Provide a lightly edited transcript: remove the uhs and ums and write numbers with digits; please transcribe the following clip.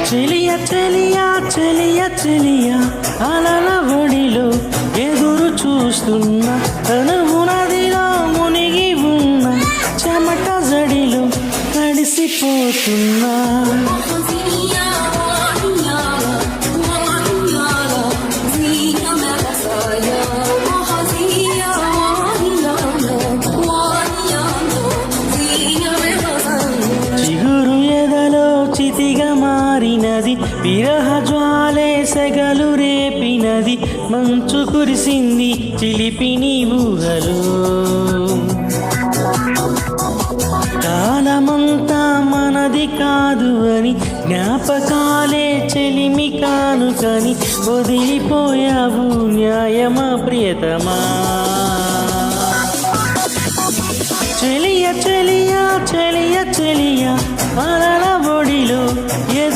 చెలియా చెలియా చెలియా చెలియా అలల ఒడిలో ఎదురు చూస్తున్నా తనువు నదిలో మునిగి ఉన్న చెమట జడిలో తడిసిపోతున్నా చిగురు ఎదలో చితిగా మారినది విరహ జ్వాలే సెగలు రేపినది మంచు కురిసింది చిలిపి నీ ఊహలో కాలమంతా మనది కాదు అని జ్ఞాపకాలే చెలిమి కాను కని వదిలిపోయావు న్యాయమా ప్రియతమా చెలియ చెలియ చెలియ చెలియ అలల ఒడిలో ఎదురు